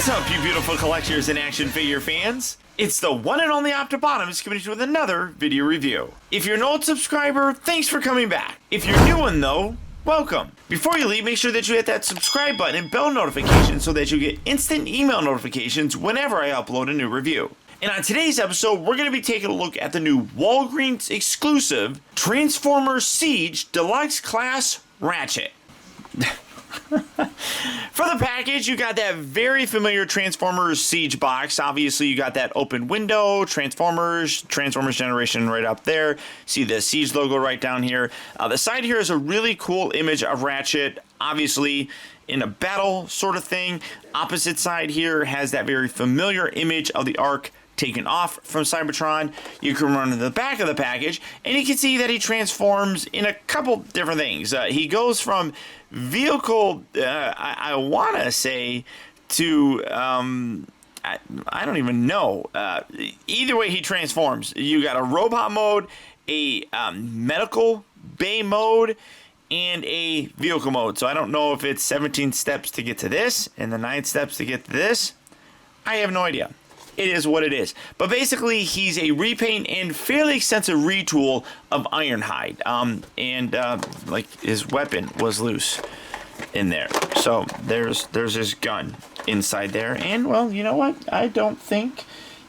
What's up, you beautiful collectors and action figure fans? It's the one and only Optibotimus coming to you with another video review. If you're an old subscriber, thanks for coming back. If you're a new one though, welcome. Before you leave, make sure that you hit that subscribe button and bell notification so that you get instant email notifications whenever I upload a new review. And on today's episode, we're going to be taking a look at the new WALGREENS exclusive Transformers Siege Deluxe Class Ratchet. For the package, you got that very familiar Transformers Siege box. Obviously, you got that open window, Transformers Generation right up there. See the Siege logo right down here. The side here is a really cool image of Ratchet, obviously in a battle sort of thing. Opposite side here has that very familiar image of the Ark taken off from Cybertron. You can run to the back of the package, and you can see that he transforms in a couple different things. He goes from vehicle, I want to say, to, I don't even know. Either way he transforms. You got a robot mode, a medical bay mode, and a vehicle mode. So I don't know if it's 17 steps to get to this, and the 9 steps to get to this. I have no idea. It is what it is. But basically, he's a repaint and fairly extensive retool of Ironhide. Like his weapon was loose in there. So there's his gun inside there. And well, you know what? I don't think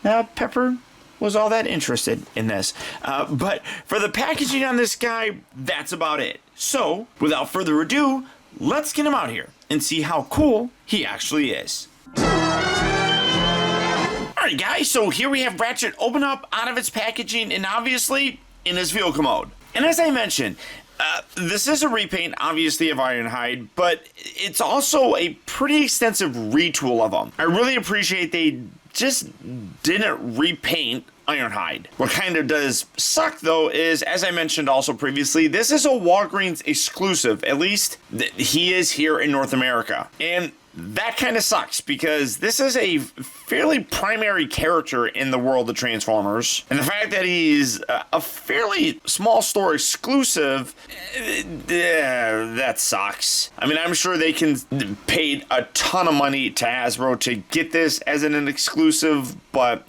Pepper was all that interested in this. But for the packaging on this guy, that's about it. So without further ado, let's get him out here and see how cool he actually is. Alright guys, so here we have Ratchet open up out of its packaging and obviously in his vehicle mode. And as I mentioned, this is a repaint obviously of Ironhide, but it's also a pretty extensive retool of them. I really appreciate they just didn't repaint Ironhide. What kind of does suck though is, as I mentioned also previously, this is a WALGREENS exclusive, at least he is here in North America. And that kind of sucks because this is a fairly primary character in the world of Transformers. And the fact that he's a fairly small store exclusive, that sucks. I mean, I'm sure they can paid a ton of money to Hasbro to get this as an exclusive, but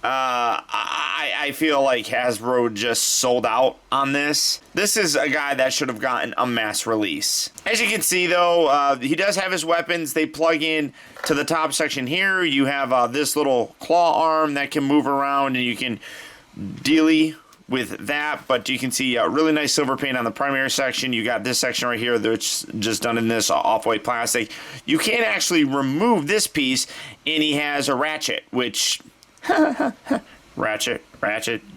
I feel like Hasbro just sold out on this. This is a guy that should have gotten a mass release. As you can see though, he does have his weapons. They plug in to the top section here. You have this little claw arm that can move around and you can dealy with that, but you can see a really nice silver paint on the primary section. You got this section right here that's just done in this off-white plastic. You can't actually remove this piece, and he has a ratchet, which Ratchet,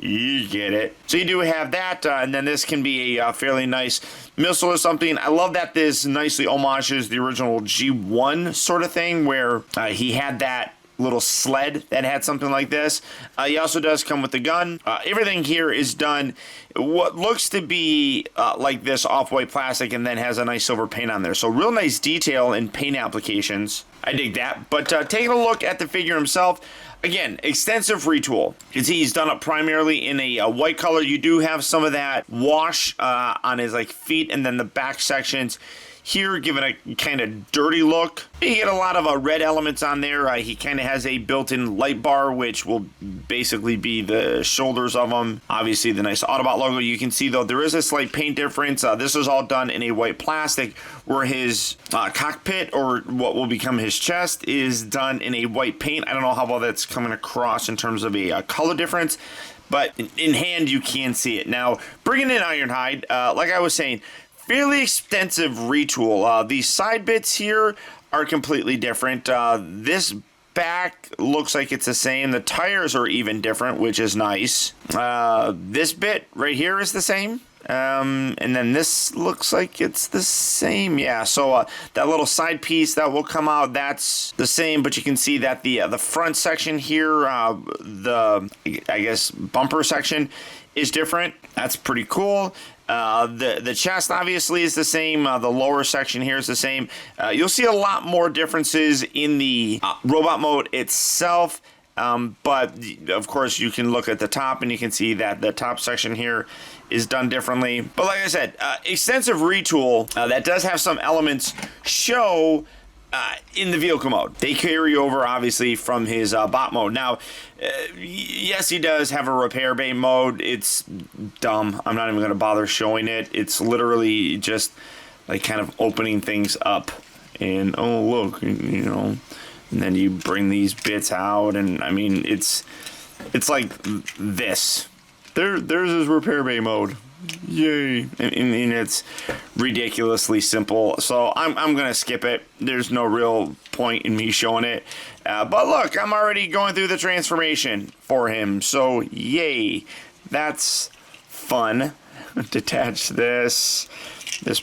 you get it. So you do have that, and then this can be a fairly nice missile or something. I love that this nicely homages the original G1 sort of thing, where he had that little sled that had something like this. He also does come with the gun. Everything here is done what looks to be like this off-white plastic, and then has a nice silver paint on there. So real nice detail in paint applications. I dig that. But taking a look at the figure himself, again, extensive retool. You can see he's done it primarily in a white color. You do have some of that wash on his feet, and then the back sections here give it a kind of dirty look. You get a lot of red elements on there. He kind of has a built-in light bar, which will basically be the shoulders of him. Obviously, the nice Autobot logo. You can see, though, there is a slight paint difference. This is all done in a white plastic, where his cockpit, or what will become his chest, is done in a white paint. I don't know how well that's coming across in terms of a color difference, but in hand, you can see it. Now, bringing in Ironhide, like I was saying, fairly extensive retool. These side bits here are completely different. This back looks like it's the same. The tires are even different, which is nice. This bit right here is the same. And then this looks like it's the same. Yeah, so that little side piece that will come out, that's the same, but you can see that the front section here, the, I guess, bumper section is different. That's pretty cool. The chest obviously is the same. The lower section here is the same. You'll see a lot more differences in the robot mode itself. But of course you can look at the top and you can see that the top section here is done differently. But like I said, extensive retool that does have some elements show in the vehicle mode. They carry over, obviously, from his bot mode. Now, yes, he does have a repair bay mode. It's dumb. I'm not even going to bother showing it. It's literally just like kind of opening things up. And, oh, look, you know, and then you bring these bits out. And, I mean, it's like this. There's his repair bay mode. Yay. And it's ridiculously simple, so I'm gonna skip it. There's no real point in me showing it, but look, I'm already going through the transformation for him, so yay. That's fun. Detach this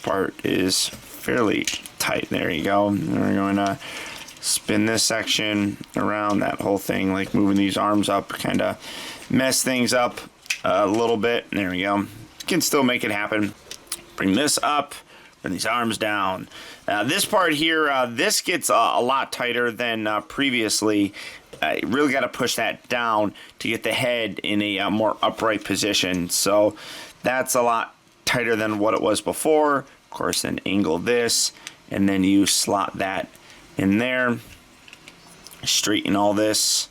part is fairly tight. There you go. We're going to spin this section around, that whole thing, like moving these arms up, kind of mess things up a little bit. There we go. Can still make it happen. Bring this up, bring these arms down. This part here, this gets a lot tighter than previously. You really got to push that down to get the head in a more upright position. So that's a lot tighter than what it was before. Of course, then angle this, and then you slot that in there. Straighten all this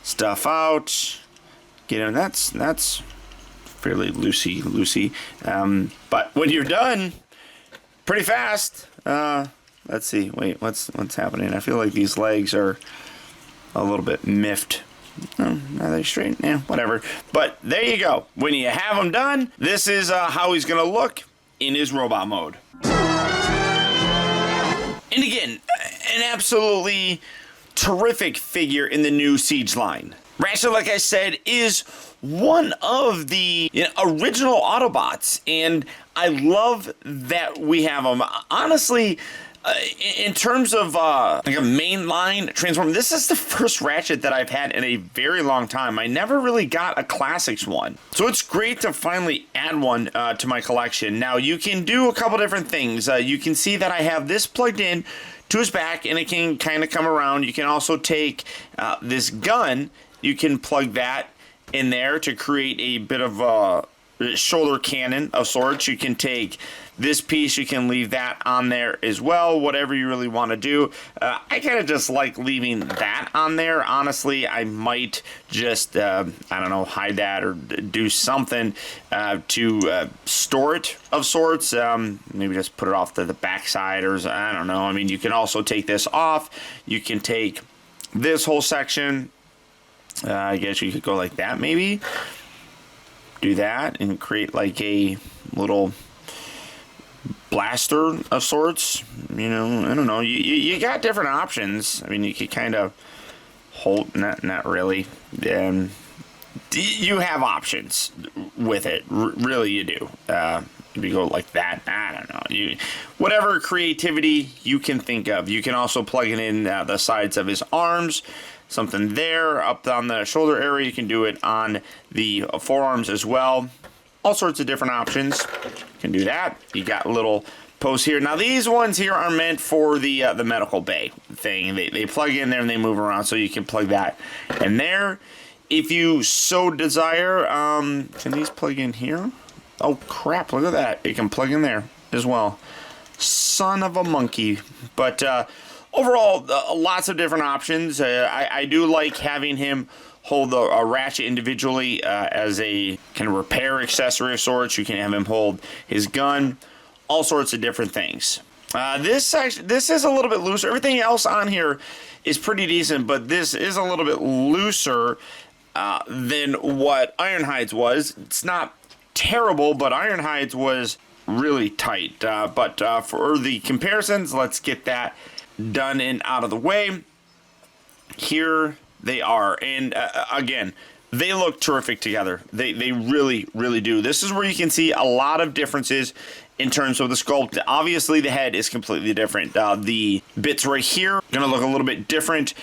stuff out. Get in. That's fairly loosey. But when you're done, pretty fast. Let's see. Wait, what's happening? I feel like these legs are a little bit miffed. Oh, are they straight? Yeah, whatever. But there you go. When you have them done, this is how he's going to look in his robot mode. And again, an absolutely terrific figure in the new Siege line. Ratchet, like I said, is one of the original Autobots, and I love that we have him. Honestly, in terms of like a mainline Transformer, this is the first Ratchet that I've had in a very long time. I never really got a Classics one, so it's great to finally add one to my collection. Now, you can do a couple different things. You can see that I have this plugged in to his back, and it can kind of come around. You can also take this gun. You can plug that in there to create a bit of a shoulder cannon of sorts. You can take this piece, you can leave that on there as well, whatever you really want to do. I kind of just like leaving that on there. Honestly, I might just, I don't know, hide that or do something to store it of sorts. Maybe just put it off to the backside, or I don't know. I mean, you can also take this off. You can take this whole section. I guess you could go like that, maybe. Do that and create like a little blaster of sorts. You know, I don't know. You got different options. I mean, you could kind of hold, not really. You have options with it. Really, you do. If you go like that, I don't know. Whatever creativity you can think of. You can also plug it in the sides of his arms. Something there up on the shoulder area. You can do it on the forearms as well. All sorts of different options. You can do that. You got little posts here. Now these ones here are meant for the medical bay thing. They plug in there and they move around, so you can plug that in there if you so desire. Can these plug in here? Oh crap! Look at that. It can plug in there as well. Son of a monkey. But overall, lots of different options. I do like having him hold a Ratchet individually as a kind of repair accessory of sorts. You can have him hold his gun, all sorts of different things. This is a little bit looser. Everything else on here is pretty decent, but this is a little bit looser than what Ironhide's was. It's not terrible, but Ironhide's was really tight. But for the comparisons, let's get that done and out of the way. Here they are, and again, they look terrific together. They really, really do. This is where you can see a lot of differences in terms of the sculpt. Obviously, the head is completely different. The bits right here are going to look a little bit different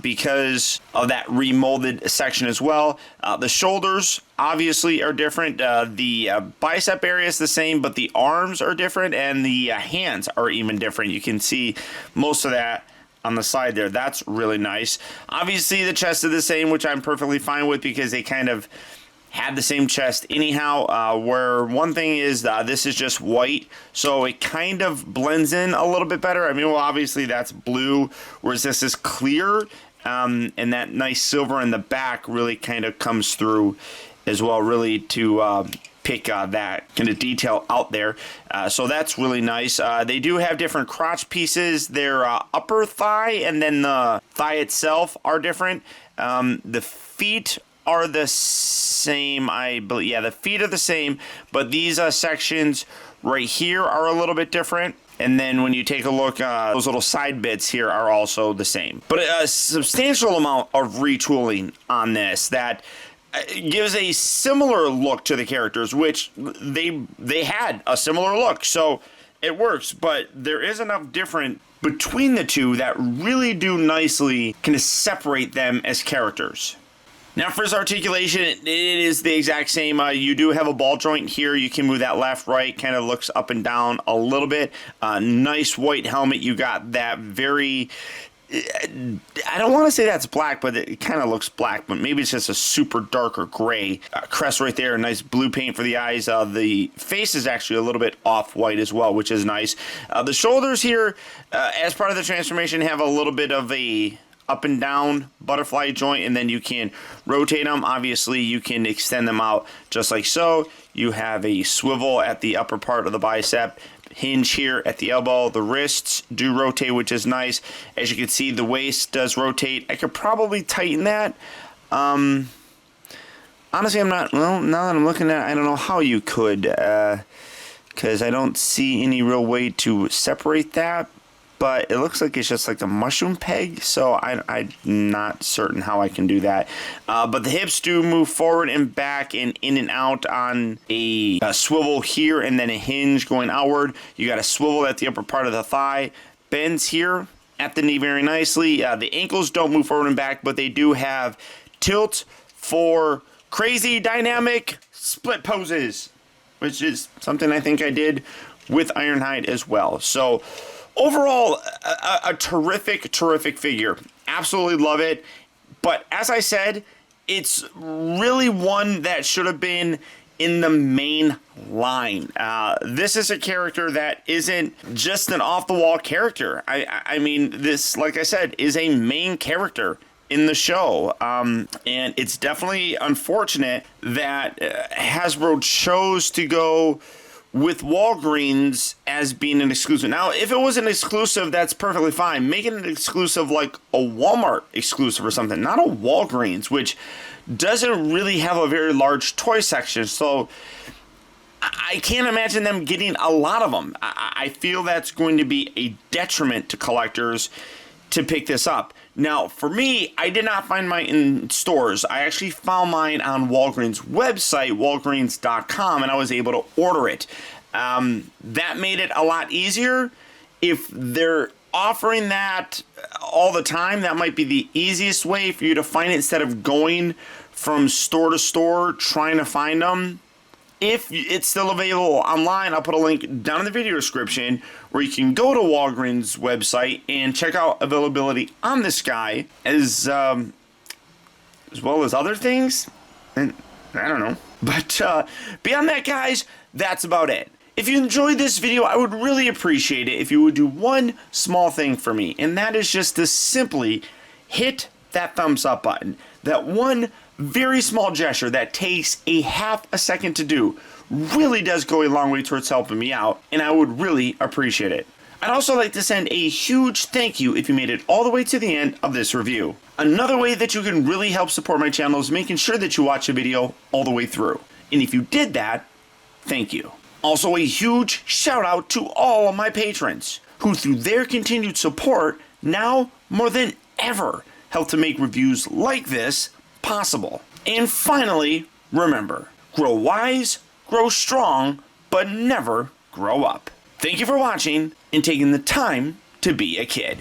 because of that remolded section as well. The shoulders obviously are different. The bicep area is the same, but the arms are different, and the hands are even different. You can see most of that on the side there. That's really nice. Obviously, the chest is the same, which I'm perfectly fine with because they kind of had the same chest anyhow, where one thing is this is just white, so it kind of blends in a little bit better. I mean, well, obviously that's blue, whereas this is clear, and that nice silver in the back really kind of comes through as well, really to pick that kind of detail out there. So that's really nice. They do have different crotch pieces. Their upper thigh and then the thigh itself are different. The feet are the same, I believe. Yeah, the feet are the same, but these sections right here are a little bit different. And then when you take a look, those little side bits here are also the same. But a substantial amount of retooling on this that gives a similar look to the characters, which they had a similar look, so it works. But there is enough different between the two that really do nicely kind of separate them as characters. Now for his articulation, it is the exact same. You do have a ball joint here. You can move that left, right, kind of looks up and down a little bit. Nice white helmet. You got that very, I don't want to say that's black, but it kind of looks black, but maybe it's just a super dark or gray crest right there. Nice blue paint for the eyes. The face is actually a little bit off-white as well, which is nice. The shoulders here, as part of the transformation, have a little bit of a up and down butterfly joint, and then you can rotate them. Obviously, you can extend them out just like so. You have a swivel at the upper part of the bicep, hinge here at the elbow. The wrists do rotate, which is nice. As you can see, the waist does rotate. I could probably tighten that. Honestly, I'm not, well, now that I'm looking at it, I don't know how you could, because I don't see any real way to separate that. But it looks like it's just like the mushroom peg, so I'm not certain how I can do that. But the hips do move forward and back and in and out on a swivel here, and then a hinge going outward. You got a swivel at the upper part of the thigh, bends here at the knee very nicely. The ankles don't move forward and back, but they do have tilt for crazy dynamic split poses, which is something I think I did with Ironhide as well. So overall, a terrific figure. Absolutely love it. But as I said, it's really one that should have been in the main line. This is a character that isn't just an off-the-wall character. I mean, this, like I said, is a main character in the show. And it's definitely unfortunate that Hasbro chose to go with Walgreens as being an exclusive. Now, if it was an exclusive, that's perfectly fine. Make it an exclusive like a Walmart exclusive or something, not a Walgreens, which doesn't really have a very large toy section. So I can't imagine them getting a lot of them. I feel that's going to be a detriment to collectors to pick this up. Now, for me, I did not find mine in stores. I actually found mine on Walgreens' website, walgreens.com, and I was able to order it. That made it a lot easier. If they're offering that all the time, that might be the easiest way for you to find it instead of going from store to store trying to find them. If it's still available online, I'll put a link down in the video description where you can go to Walgreens' website and check out availability on this guy, as well as other things. And I don't know. But beyond that, guys, that's about it. If you enjoyed this video, I would really appreciate it if you would do one small thing for me, and that is just to simply hit that thumbs up button. That one very small gesture that takes a half a second to do really does go a long way towards helping me out, and I would really appreciate it. I'd also like to send a huge thank you if you made it all the way to the end of this review. Another way that you can really help support my channel is making sure that you watch a video all the way through. And if you did that, thank you. Also, a huge shout out to all of my patrons who, through their continued support, now more than ever help to make reviews like this possible. And finally, remember, grow wise, grow strong, but never grow up. Thank you for watching and taking the time to be a kid.